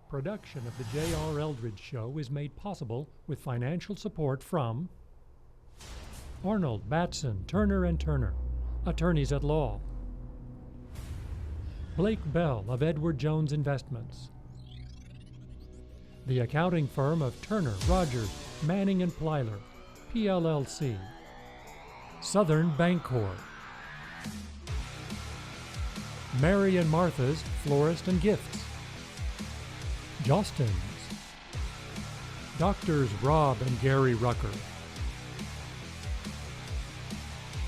Production of the J.R. Eldridge Show is made possible with financial support from Arnold, Batson, Turner & Turner, attorneys at law. Blake Bell of Edward Jones Investments. The accounting firm of Turner, Rogers, Manning & Plyler, PLLC. Southern Bancorp. Mary and Martha's Florist and Gifts. Jostens. Doctors Rob and Gary Rucker.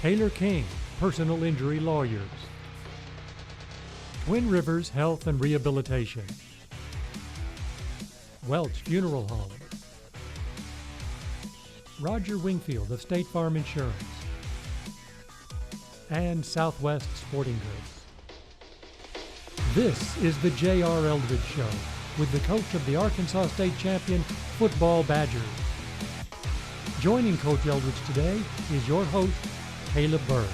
Taylor King, Personal Injury Lawyers. Twin Rivers Health and Rehabilitation. Welch Funeral Home. Roger Wingfield of State Farm Insurance. And Southwest Sporting Goods. This is the J.R. Eldridge Show with the coach of the Arkansas State champion football Badgers. Joining Coach Eldridge today is your host, Caleb Bird.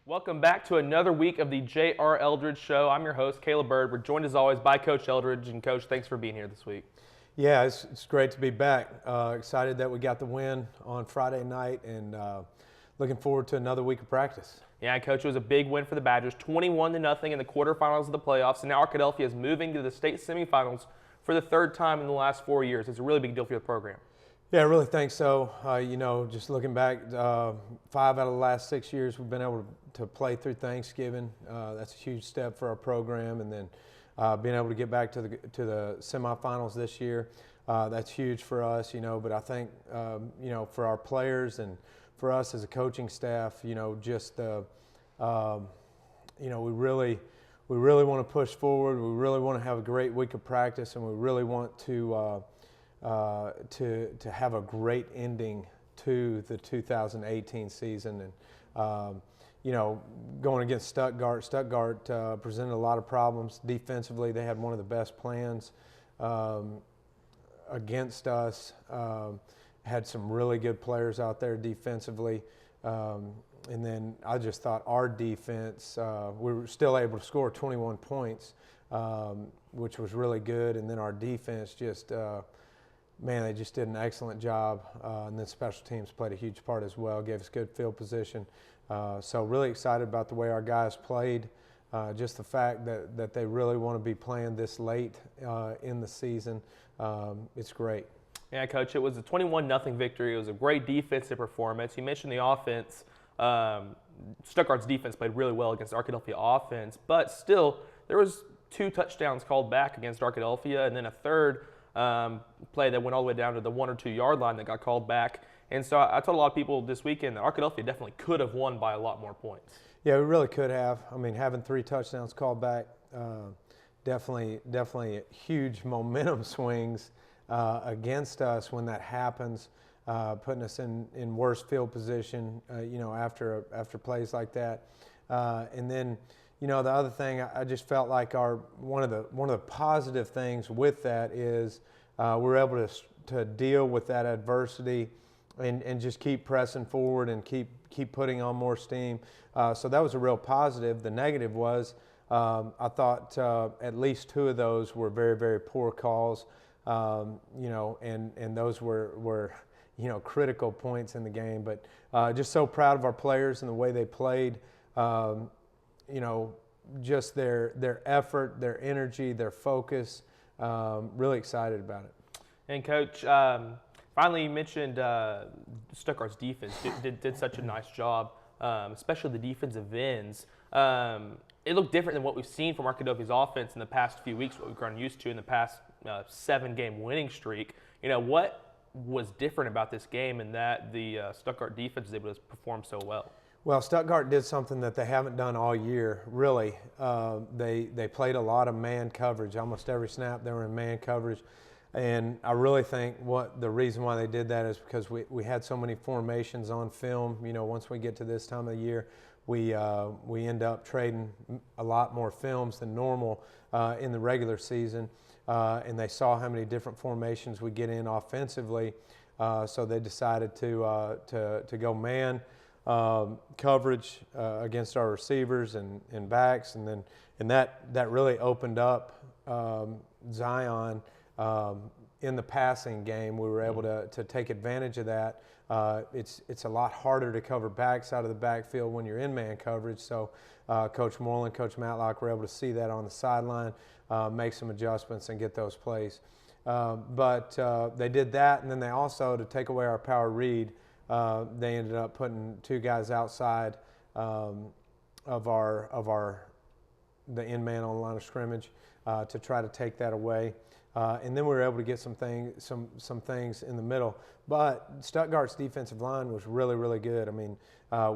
Welcome back to another week of the J.R. Eldridge Show. I'm your host, Caleb Bird. We're joined as always by Coach Eldridge. And Coach, thanks for being here this week. Yeah, it's great to be back. Excited that we got the win on Friday night and looking forward to another week of practice. Yeah, Coach, it was a big win for the Badgers, 21-0 in the quarterfinals of the playoffs. And now Arkadelphia is moving to the state semifinals for the third time in the last 4 years. It's a really big deal for the program. Yeah, I really think so. Just looking back, 5 out of the last 6 years we've been able to play through Thanksgiving. That's a huge step for our program. And then being able to get back to the semifinals this year, that's huge for us, But I think, for our players and for us as a coaching staff, we really want to push forward. We really want to have a great week of practice, and we really want to have a great ending to the 2018 season. And going against Stuttgart presented a lot of problems defensively. They had one of the best plans against us. Had some really good players out there defensively. And then I just thought our defense, we were still able to score 21 points, which was really good. And then our defense just, they just did an excellent job. And then special teams played a huge part as well, gave us good field position. So really excited about the way our guys played. Just the fact that they really want to be playing this late in the season, it's great. Yeah, Coach, it was a 21-0 victory. It was a great defensive performance. You mentioned the offense. Stuttgart's defense played really well against the Arkadelphia offense, but still there was 2 touchdowns called back against Arkadelphia, and then a third play that went all the way down to the 1 or 2 yard line that got called back. And so I told a lot of people this weekend that Arkadelphia definitely could have won by a lot more points. Yeah, we really could have. I mean, having 3 touchdowns called back, definitely huge momentum swings against us when that happens, putting us in worse field position, after plays like that. And then, the other thing, I just felt like one of the positive things with that is we're able to deal with that adversity and just keep pressing forward and keep putting on more steam. So that was a real positive. The negative was I thought at least 2 of those were very, very poor calls, and those were critical points in the game. But just so proud of our players and the way they played, just their effort, their energy, their focus, really excited about it. And Coach, finally, you mentioned Stuttgart's defense did such a nice job, especially the defensive ends. It looked different than what we've seen from Arkadelphia's offense in the past few weeks, what we've grown used to in the past 7-game winning streak. What was different about this game and that the Stuttgart defense was able to perform so well? Well, Stuttgart did something that they haven't done all year, really. They played a lot of man coverage. Almost every snap they were in man coverage. And I really think the reason why they did that is because we had so many formations on film. Once we get to this time of the year, we end up trading a lot more films than normal in the regular season. And they saw how many different formations we get in offensively. So they decided to go man. coverage against our receivers and backs, and that really opened up Zion in the passing game. We were able to take advantage of that. It's a lot harder to cover backs out of the backfield when you're in man coverage. So Coach Moreland, Coach Matlock were able to see that on the sideline, make some adjustments, and get those plays. But they did that, and then they also, to take away our power read, they ended up putting 2 guys outside of the in man on the line of scrimmage to try to take that away. And then we were able to get some things in the middle. But Stuttgart's defensive line was really, really good. I mean,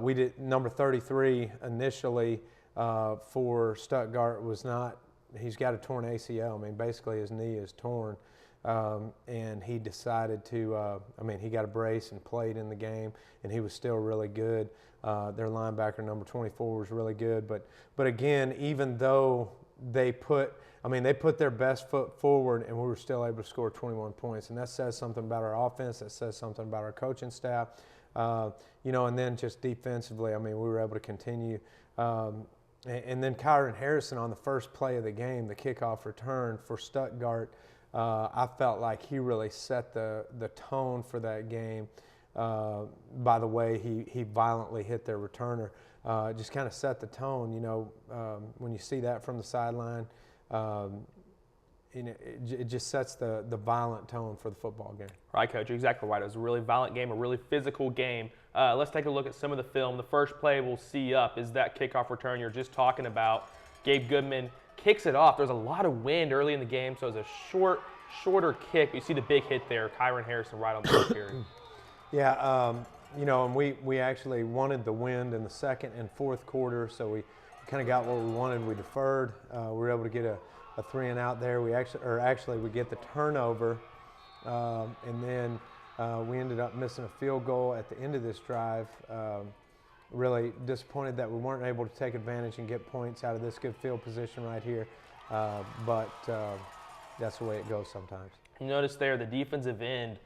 we did number 33 initially for Stuttgart was not. He's got a torn ACL. I mean, basically his knee is torn, and he decided to. He got a brace and played in the game, and he was still really good. Their linebacker number 24 was really good, but again, even though they put their best foot forward, and we were still able to score 21 points. And that says something about our offense. That says something about our coaching staff. And then just defensively, we were able to continue. And then Kyron Harrison on the first play of the game, the kickoff return for Stuttgart, I felt like he really set the tone for that game by the way he violently hit their returner. Just kind of set the tone. When you see that from the sideline, it just sets the violent tone for the football game. Right, Coach, you're exactly right. It was a really violent game, a really physical game. Let's take a look at some of the film. The first play we'll see up is that kickoff return you're just talking about. Gabe Goodman kicks it off. There's a lot of wind early in the game, so it was a shorter kick. You see the big hit there, Kyron Harrison right on the first period. Yeah, and we actually wanted the wind in the second and fourth quarter, so we kind of got what we wanted. We deferred. We were able to get a 3-and-out there. We get the turnover, and then we ended up missing a field goal at the end of this drive. Really disappointed that we weren't able to take advantage and get points out of this good field position right here, but that's the way it goes sometimes. You notice there the defensive end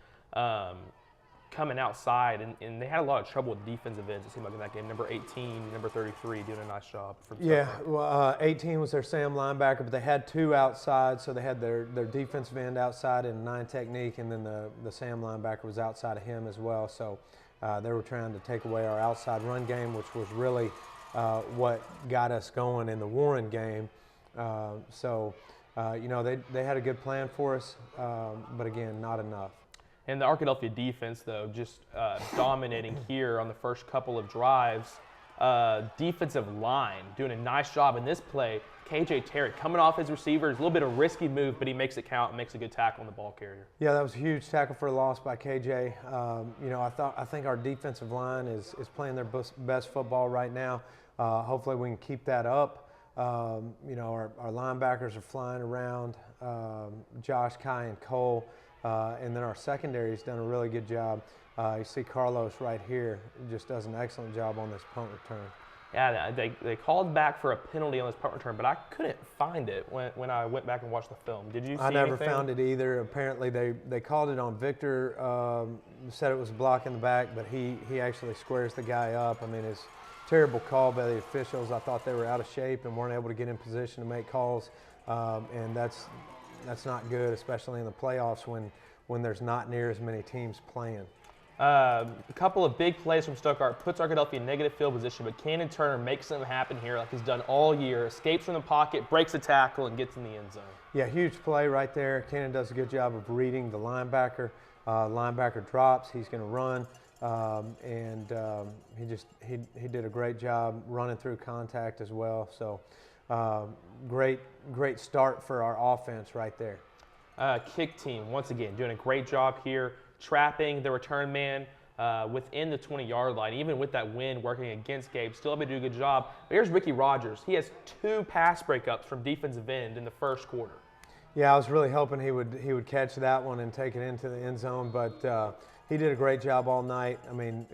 coming outside, and they had a lot of trouble with defensive ends, it seemed like, in that game. Number 18, number 33 doing a nice job. Yeah, well, 18 was their Sam linebacker, but they had 2 outside, so they had their defensive end outside in 9 technique, and then the Sam linebacker was outside of him as well. So they were trying to take away our outside run game, which was really what got us going in the Warren game. They had a good plan for us, but again, not enough. And the Arkadelphia defense, though, just dominating here on the first couple of drives. Defensive line doing a nice job in this play. KJ Terry coming off his receivers, a little bit of a risky move, but he makes it count and makes a good tackle on the ball carrier. Yeah, that was a huge tackle for a loss by KJ. I think our defensive line is playing their best football right now. Hopefully we can keep that up. Our linebackers are flying around, Josh, Kai, and Cole. And then our secondary has done a really good job. You see Carlos right here just does an excellent job on this punt return. Yeah, they called back for a penalty on this punt return, but I couldn't find it when I went back and watched the film. Did you see I never anything? found it either. Apparently they called it on Victor, said it was a block in the back, but he actually squares the guy up. It's a terrible call by the officials. I thought they were out of shape and weren't able to get in position to make calls, and that's not good, especially in the playoffs when there's not near as many teams playing. A couple of big plays from Stuttgart puts Arkadelphia in negative field position, but Cannon Turner makes something happen here like he's done all year, escapes from the pocket, breaks a tackle, and gets in the end zone. Yeah, huge play right there. Cannon does a good job of reading the linebacker. Linebacker drops, he's going to run, and he did a great job running through contact as well. So great start for our offense right there. Kick team, once again, doing a great job here, trapping the return man within the 20-yard line. Even with that wind working against Gabe, still able to do a good job. But here's Ricky Rogers. He has 2 pass breakups from defensive end in the first quarter. Yeah, I was really hoping he would catch that one and take it into the end zone, but he did a great job all night.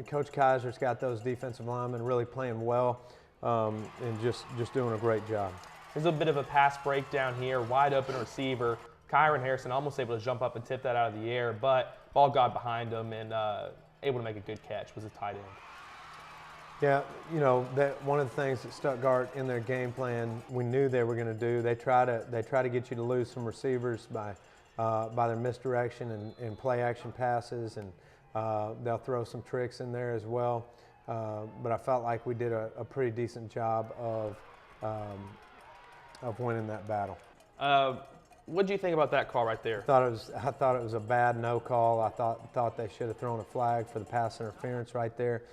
Coach Kaiser's got those defensive linemen really playing well and just doing a great job. There's a bit of a pass breakdown here, wide open receiver. Kyron Harrison almost able to jump up and tip that out of the air, but ball got behind him and able to make a good catch. Was a tight end. Yeah, that one of the things that Stuttgart in their game plan we knew they were going to do. They try to get you to lose some receivers by their misdirection and play action passes, and they'll throw some tricks in there as well. But I felt like we did a pretty decent job of winning that battle. What do you think about that call right there? I thought it was a bad no call. I thought they should have thrown a flag for the pass interference right there.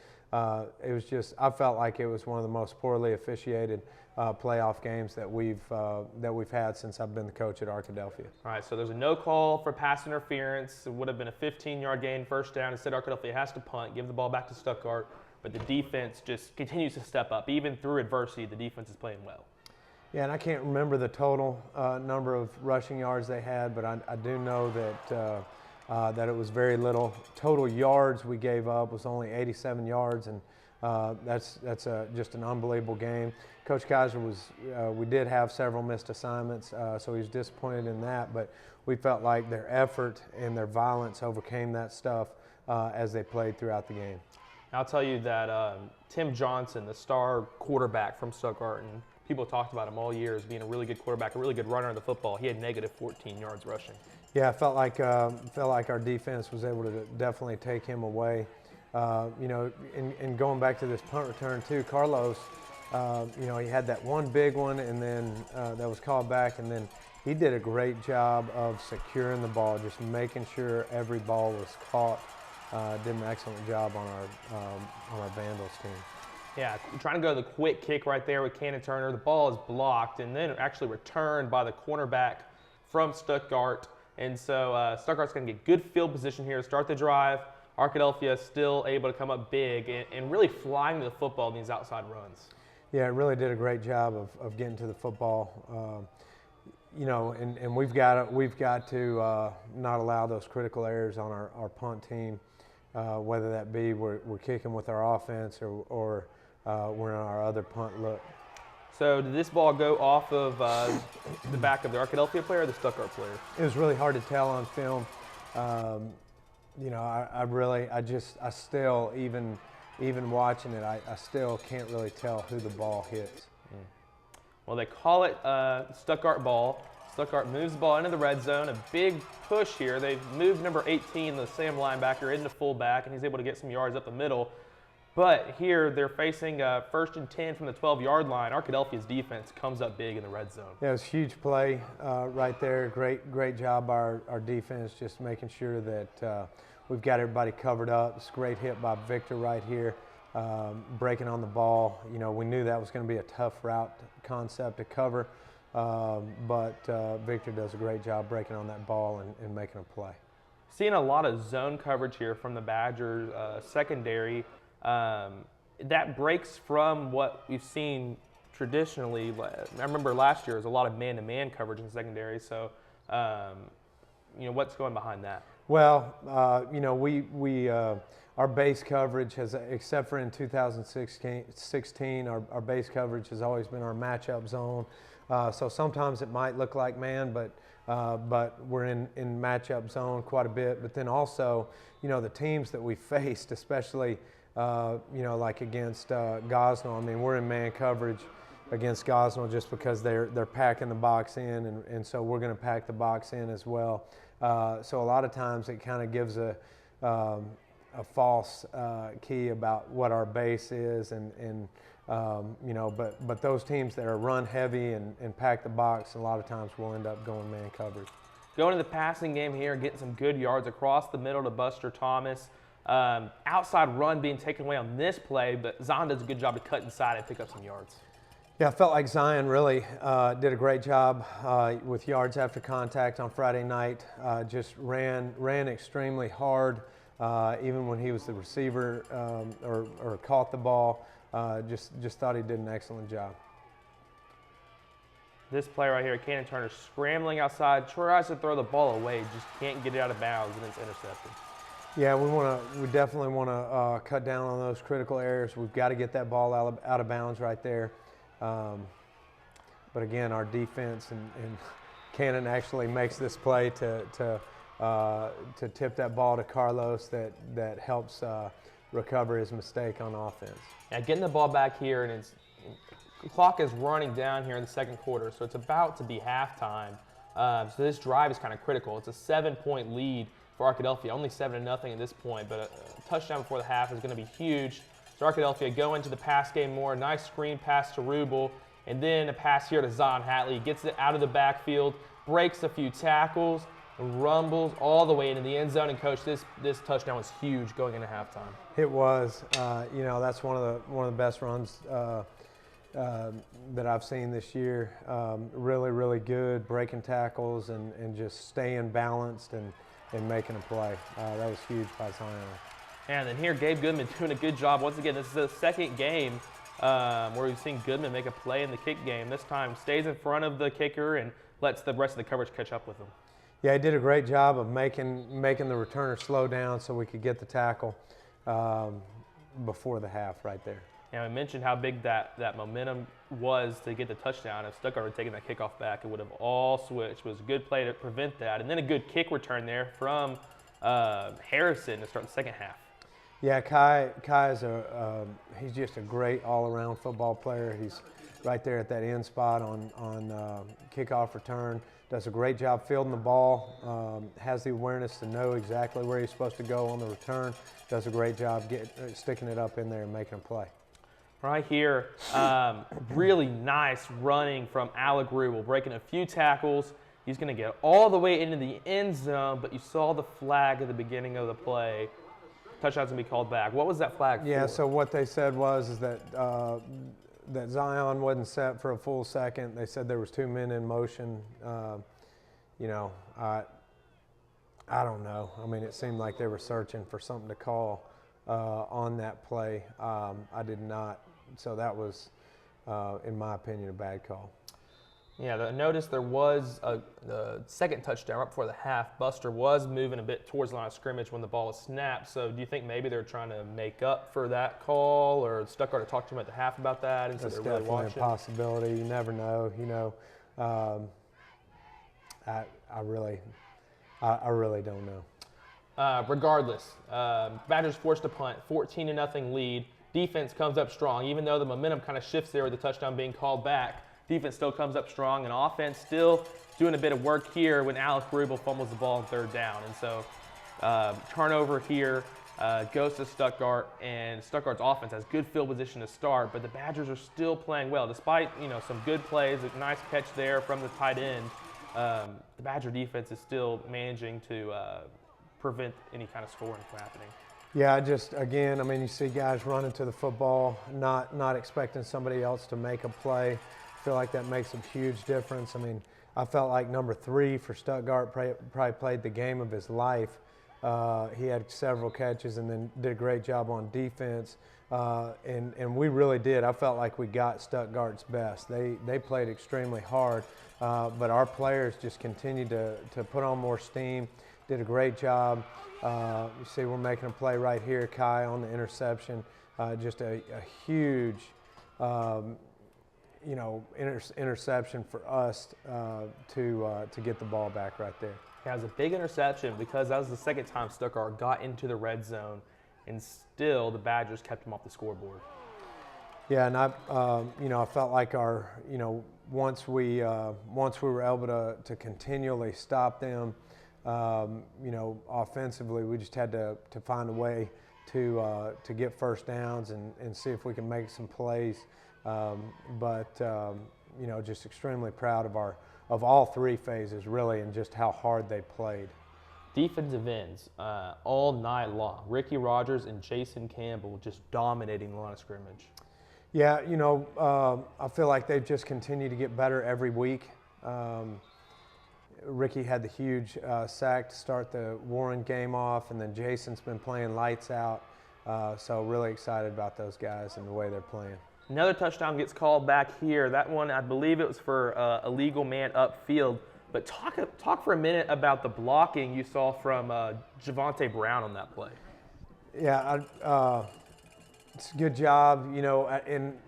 It was just, I felt like it was one of the most poorly officiated playoff games that we've had since I've been the coach at Arkadelphia. All right, so there's a no call for pass interference. It would have been a 15-yard gain, first down. Instead, Arkadelphia has to punt, give the ball back to Stuttgart, but the defense just continues to step up. Even through adversity, the defense is playing well. Yeah, and I can't remember the total number of rushing yards they had, but I do know that it was very little. Total yards we gave up was only 87 yards, and that's just an unbelievable game. Coach Kaiser we did have several missed assignments, so he was disappointed in that, but we felt like their effort and their violence overcame that stuff as they played throughout the game. I'll tell you that Tim Johnson, the star quarterback from Stuttgart, and people talked about him all year as being a really good quarterback, a really good runner of the football. He had negative 14 yards rushing. Yeah, I felt like our defense was able to definitely take him away. And going back to this punt return too, Carlos, he had that one big one, and then that was called back, and then he did a great job of securing the ball, just making sure every ball was caught. Did an excellent job on our Vandals team. Yeah, trying to go to the quick kick right there with Cannon Turner. The ball is blocked and then actually returned by the cornerback from Stuttgart. And so Stuttgart's going to get good field position here to start the drive. Arkadelphia still able to come up big and really flying to the football in these outside runs. Yeah, it really did a great job of getting to the football. And we've got to not allow those critical errors on our punt team, whether that be we're kicking with our offense or we're in our other punt look. So did this ball go off of the back of the Arkadelphia player or the Stuttgart player? It was really hard to tell on film. I still, even watching it, I still can't really tell who the ball hits. Well, they call it Stuttgart ball. Stuttgart moves the ball into the red zone. A big push here. They've moved number 18, the Sam linebacker, into fullback, and he's able to get some yards up the middle. But here they're facing 1st and 10 from the 12-yard line. Arkadelphia's defense comes up big in the red zone. Yeah, it was a huge play right there. Great job by our defense, just making sure that we've got everybody covered up. It's a great hit by Victor right here, breaking on the ball. We knew that was going to be a tough route concept to cover, but Victor does a great job breaking on that ball and making a play. Seeing a lot of zone coverage here from the Badgers secondary. That breaks from what we've seen traditionally. I remember last year there was a lot of man-to-man coverage in the secondary. So, what's going behind that? Well, our base coverage has, except for in 2016, our base coverage has always been our matchup zone. So sometimes it might look like man, but we're in matchup zone quite a bit. But then also, the teams that we faced, especially like against Gosnell. I mean, we're in man coverage against Gosnell just because they're packing the box in, and so we're going to pack the box in as well. So a lot of times it kind of gives a false key about what our base is, but those teams that are run heavy and pack the box, a lot of times will end up going man coverage. Going to the passing game here, getting some good yards across the middle to Buster Thomas. Outside run being taken away on this play, but Zion does a good job to cut inside and pick up some yards. Yeah, I felt like Zion really did a great job with yards after contact on Friday night. Just ran extremely hard, even when he was the receiver or caught the ball. Just thought he did an excellent job. This play right here, Cannon Turner scrambling outside, tries to throw the ball away, just can't get it out of bounds, and it's intercepted. Yeah, we definitely want to cut down on those critical errors. We've got to get that ball out of bounds right there. But again, our defense and Cannon actually makes this play to tip that ball to Carlos that helps recover his mistake on offense. Now getting the ball back here, and the clock is running down here in the second quarter, so it's about to be halftime. So this drive is kind of critical. It's a 7-point lead for Arkadelphia, only 7-0 at this point, but a touchdown before the half is going to be huge. So Arkadelphia go into the pass game more. Nice screen pass to Rubel, and then a pass here to Zion Hatley. He gets it out of the backfield, breaks a few tackles, rumbles all the way into the end zone. And Coach, this touchdown was huge going into halftime. It was. That's one of the best runs that I've seen this year. Really, really good, breaking tackles and just staying balanced and making a play. That was huge by Zion. And then here, Gabe Goodman doing a good job. Once again, this is the second game where we've seen Goodman make a play in the kick game. This time stays in front of the kicker and lets the rest of the coverage catch up with him. Yeah, he did a great job of making the returner slow down so we could get the tackle before the half right there. And we mentioned how big that momentum was to get the touchdown. If Stuttgart had taken that kickoff back, it would have all switched. It was a good play to prevent that. And then a good kick return there from Harrison to start the second half. Yeah, Kai is he's just a great all-around football player. He's right there at that end spot on kickoff return. Does a great job fielding the ball. Has the awareness to know exactly where he's supposed to go on the return. Does a great job sticking it up in there and making a play. Right here, really nice running from Alec Rubel, breaking a few tackles. He's going to get all the way into the end zone, but you saw the flag at the beginning of the play. Touchdown's going to be called back. What was that flag for? Yeah, so what they said was that Zion wasn't set for a full second. They said there was 2 men in motion. I don't know. I mean, it seemed like they were searching for something to call on that play. I did not. So that was, in my opinion, a bad call. Yeah, notice there was the second touchdown right before the half. Buster was moving a bit towards the line of scrimmage when the ball was snapped. So do you think maybe they're trying to make up for that call, or Stuttgart talked to him at the half about that? And That's so they're really definitely watching? a possibility. You never know. I really don't know. Regardless, Badgers forced to punt, 14-0 lead. Defense comes up strong, even though the momentum kind of shifts there with the touchdown being called back. Defense still comes up strong, and offense still doing a bit of work here when Alec Rubel fumbles the ball on third down. And so turnover here goes to Stuttgart, and Stuttgart's offense has good field position to start, but the Badgers are still playing well. Despite some good plays, a nice catch there from the tight end, the Badger defense is still managing to prevent any kind of scoring from happening. Yeah, you see guys running to the football, not expecting somebody else to make a play. I feel like that makes a huge difference. I mean, I felt like number 3 for Stuttgart probably played the game of his life. He had several catches and then did a great job on defense. And we really did. I felt like we got Stuttgart's best. They played extremely hard, but our players just continued to put on more steam, did a great job. You see we're making a play right here, Kai on the interception. Just a huge interception for us to get the ball back right there. Yeah, it was a big interception because that was the second time Stuttgart got into the red zone, and still the Badgers kept them off the scoreboard. Yeah, and I felt like once we were able to continually stop them, offensively, we just had to find a way to get first downs and see if we can make some plays. Just extremely proud of all 3 phases, really, and just how hard they played. Defensive ends all night long. Ricky Rogers and Jason Campbell just dominating the line of scrimmage. Yeah, I feel like they've just continued to get better every week. Ricky had the huge sack to start the Warren game off, and then Jason's been playing lights out. So really excited about those guys and the way they're playing. Another touchdown gets called back here. That one, I believe it was for a legal man upfield. But talk for a minute about the blocking you saw from Javonte Brown on that play. Yeah, it's a good job. And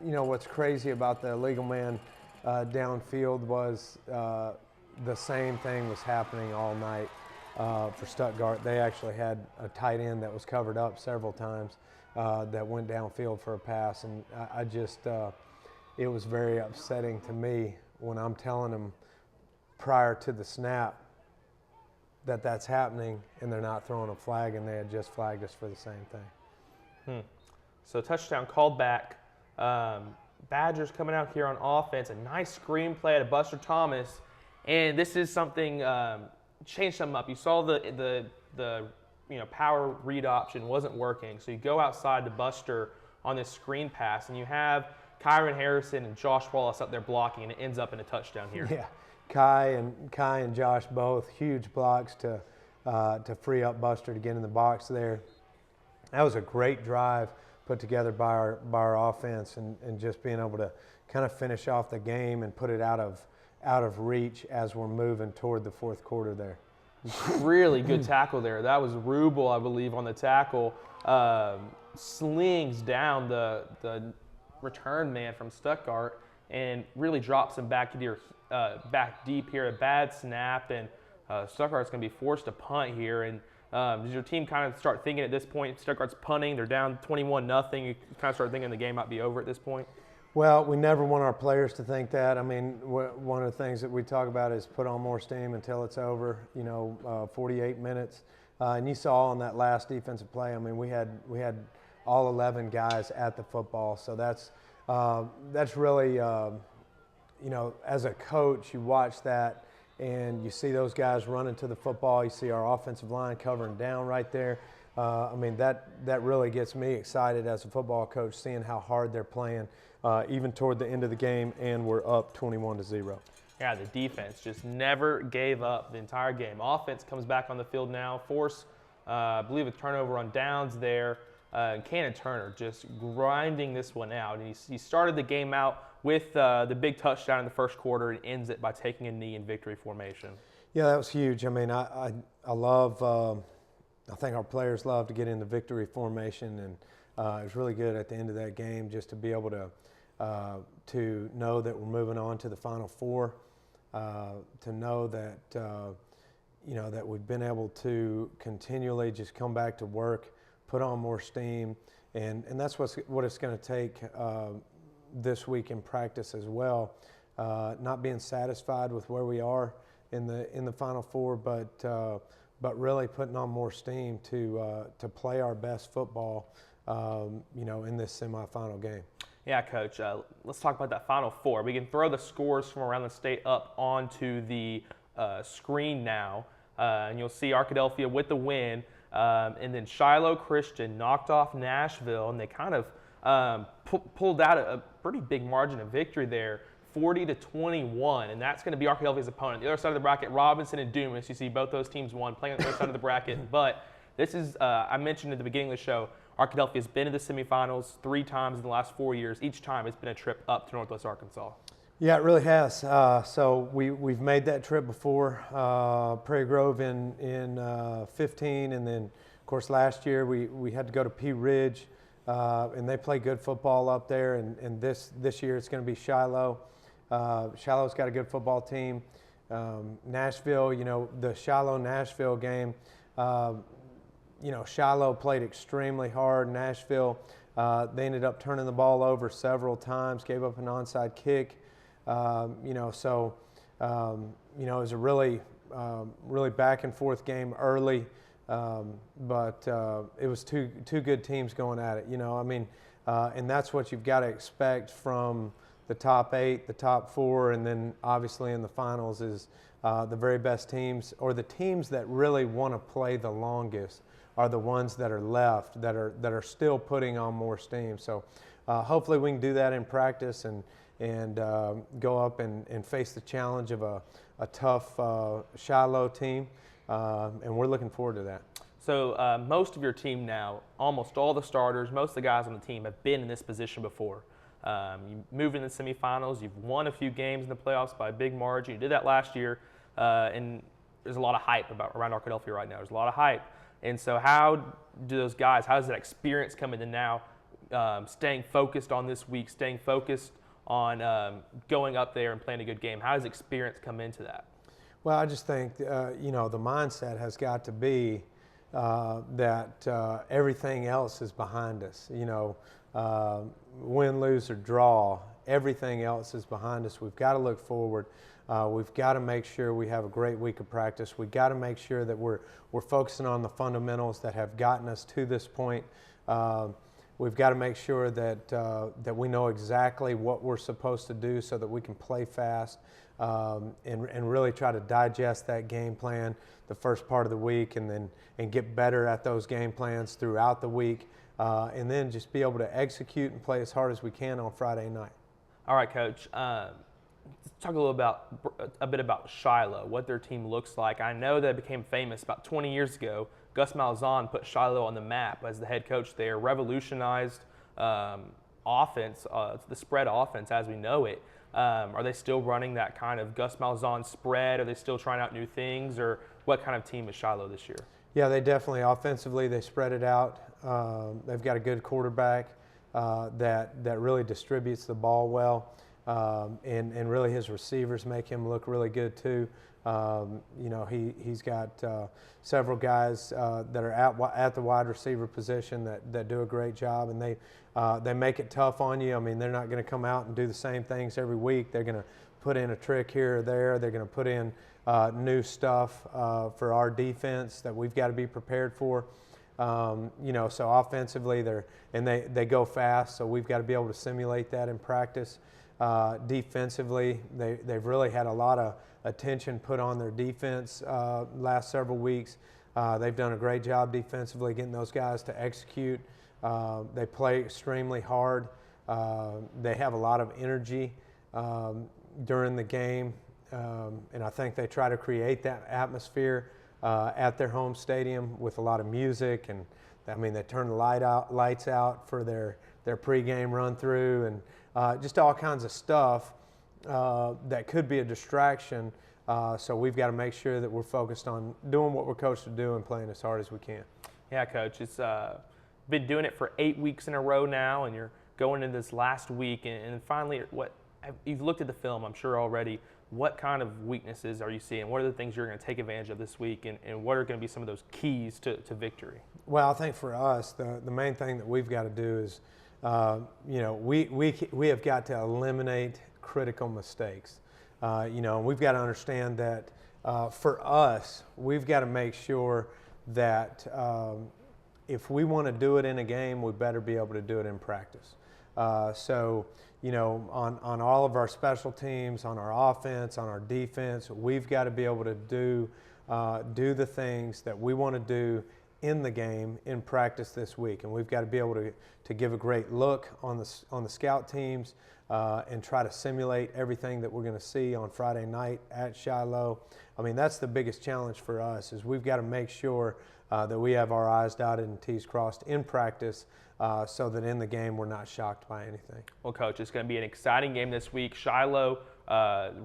what's crazy about the legal man downfield was the same thing was happening all night. for Stuttgart. They actually had a tight end that was covered up several times that went downfield for a pass, and I just it was very upsetting to me when I'm telling them prior to the snap that that's happening, and they're not throwing a flag, and they had just flagged us for the same thing. So touchdown called back. Badgers coming out here on offense. A nice screenplay at Buster Thomas, and this is something changed something up. You saw the power read option wasn't working, so you go outside to Buster on this screen pass, and you have Kyron Harrison and Josh Wallace up there blocking, and it ends up in a touchdown here. Yeah, Kai and Josh both huge blocks to free up Buster to get in the box there. That was a great drive put together by our offense, and just being able to kind of finish off the game and put it out of reach as we're moving toward the fourth quarter there. Really good tackle there. That was Rubel, I believe, on the tackle. Slings down the return man from Stuttgart and really drops him back deep here. A bad snap, and Stuttgart's going to be forced to punt here. And does your team kind of start thinking at this point, Stuttgart's punting, they're down 21-0, you kind of start thinking the game might be over at this point? Well, we never want our players to think that. I mean, one of the things that we talk about is put on more steam until it's over, 48 minutes. And you saw on that last defensive play, I mean, we had all 11 guys at the football. So that's really, as a coach, you watch that and you see those guys running to the football. You see our offensive line covering down right there. I mean, that really gets me excited as a football coach, seeing how hard they're playing, even toward the end of the game, and we're up 21-0. Yeah, the defense just never gave up the entire game. Offense comes back on the field now, force, I believe, a turnover on downs there. Cannon Turner just grinding this one out. And he started the game out with the big touchdown in the first quarter and ends it by taking a knee in victory formation. Yeah, that was huge. I mean, I love I think our players love to get in the victory formation, and it was really good at the end of that game just to be able to know that we're moving on to the Final Four, to know that that we've been able to continually just come back to work, put on more steam, and that's what it's going to take this week in practice as well. Not being satisfied with where we are in the Final Four, but really putting on more steam to play our best football, in this semifinal game. Yeah, Coach. Let's talk about that Final Four. We can throw the scores from around the state up onto the screen now, and you'll see Arkadelphia with the win, and then Shiloh Christian knocked off Nashville, and they kind of pulled out a pretty big margin of victory there. 40-21, and that's going to be Arkadelphia's opponent. The other side of the bracket, Robinson and Dumas. You see both those teams won, playing on the other side of the bracket. But this is, I mentioned at the beginning of the show, Arkadelphia's been to the semifinals 3 times in the last 4 years. Each time it's been a trip up to Northwest Arkansas. Yeah, it really has. So we've made that trip before. Prairie Grove in 15, and then of course last year we had to go to Pea Ridge, and they play good football up there. And this year it's going to be Shiloh. Shiloh's got a good football team. Nashville, the Shiloh-Nashville game, Shiloh played extremely hard. Nashville, they ended up turning the ball over several times, gave up an onside kick. It was a really back and forth game early, but it was two good teams going at it. And that's what you've got to expect from the top 8, the top 4, and then obviously in the finals is the very best teams, or the teams that really want to play the longest are the ones that are left, that are still putting on more steam. So hopefully we can do that in practice and go up and face the challenge of a tough Shiloh team, and we're looking forward to that. So most of your team now, almost all the starters, most of the guys on the team have been in this position before. You moved in the semifinals. You've won a few games in the playoffs by a big margin. You did that last year, and there's a lot of hype around Arkadelphia right now. There's a lot of hype. And so how does that experience come into now, staying focused on this week, staying focused on going up there and playing a good game? How does experience come into that? Well, I just think, you know, the mindset has got to be that everything else is behind us. You know, win, lose, or draw, everything else is behind us. We've got to look forward. We've got to make sure we have a great week of practice. We've got to make sure that we're focusing on the fundamentals that have gotten us to this point. We've got to make sure that we know exactly what we're supposed to do so that we can play fast and really try to digest that game plan the first part of the week and get better at those game plans throughout the week and then just be able to execute and play as hard as we can on Friday night. All right, Coach. Let's talk a bit about Shiloh, what their team looks like. I know that it became famous about 20 years ago. Gus Malzahn put Shiloh on the map as the head coach there, revolutionized offense, the spread offense as we know it. Are they still running that kind of Gus Malzahn spread? Are they still trying out new things? Or what kind of team is Shiloh this year? Yeah, they definitely, offensively, they spread it out. They've got a good quarterback that really distributes the ball well. And really his receivers make him look really good too. You know, he's got several guys that are at the wide receiver position that do a great job, and they make it tough on you. I mean, they're not going to come out and do the same things every week. They're going to put in a trick here or there. They're going to put in new stuff for our defense that we've got to be prepared for. You know, so offensively they go fast, so we've got to be able to simulate that in practice. Defensively, they've really had a lot of attention put on their defense last several weeks. They've done a great job defensively getting those guys to execute. They play extremely hard. They have a lot of energy during the game, and I think they try to create that atmosphere at their home stadium with a lot of music, and I mean they turn the lights out for their pregame run through and just all kinds of stuff that could be a distraction. So we've got to make sure that we're focused on doing what we're coached to do and playing as hard as we can. Yeah, Coach. It's been doing it for 8 weeks in a row now, and you're going into this last week. And finally, you've looked at the film, I'm sure already. What kind of weaknesses are you seeing? What are the things you're going to take advantage of this week, and what are going to be some of those keys to victory? Well, I think for us, the main thing that we've got to do is you know, we have got to eliminate critical mistakes. You know, we've got to understand that for us, we've got to make sure that if we want to do it in a game, we better be able to do it in practice. So, you know, on all of our special teams, on our offense, on our defense, we've got to be able to do the things that we want to do in the game in practice this week, and we've got to be able to give a great look on the scout teams and try to simulate everything that we're going to see on Friday night at Shiloh. I mean, that's the biggest challenge for us, is we've got to make sure that we have our I's dotted and T's crossed in practice so that in the game we're not shocked by anything. Well, Coach, it's going to be an exciting game this week. Shiloh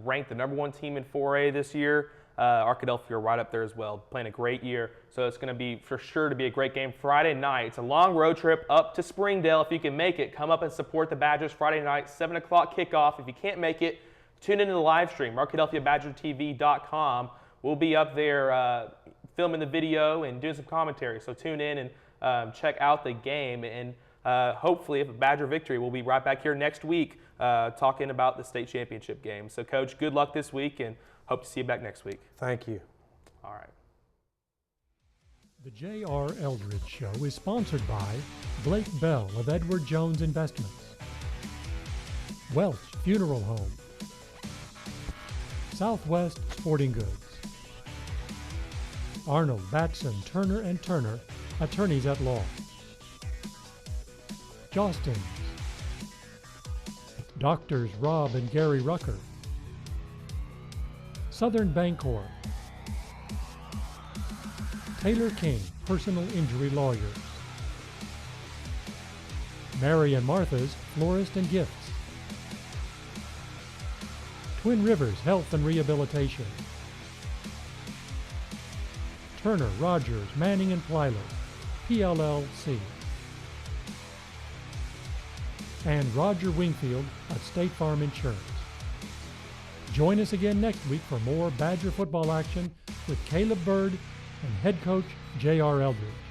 ranked the #1 team in 4A this year. Arkadelphia right up there as well, playing a great year. So it's going to be for sure to be a great game Friday night. It's a long road trip up to Springdale. If you can make it, come up and support the Badgers Friday night, 7 o'clock kickoff. If you can't make it, tune into the live stream, ArkadelphiaBadgerTV.com. We'll be up there filming the video and doing some commentary. So tune in and check out the game. And hopefully, if a Badger victory, we'll be right back here next week talking about the state championship game. So, Coach, good luck this week, and hope to see you back next week. Thank you. All right. The J.R. Eldridge Show is sponsored by Blake Bell of Edward Jones Investments, Welch Funeral Home, Southwest Sporting Goods, Arnold, Batson, Turner & Turner, Attorneys at Law, Jostens, Doctors Rob and Gary Rucker, Southern Bancorp, Taylor King, Personal Injury Lawyers, Mary and Martha's Florist and Gifts, Twin Rivers Health and Rehabilitation, Turner, Rogers, Manning and Plyler, PLLC, and Roger Wingfield of State Farm Insurance. Join us again next week for more Badger football action with Caleb Bird and head coach J.R. Eldridge.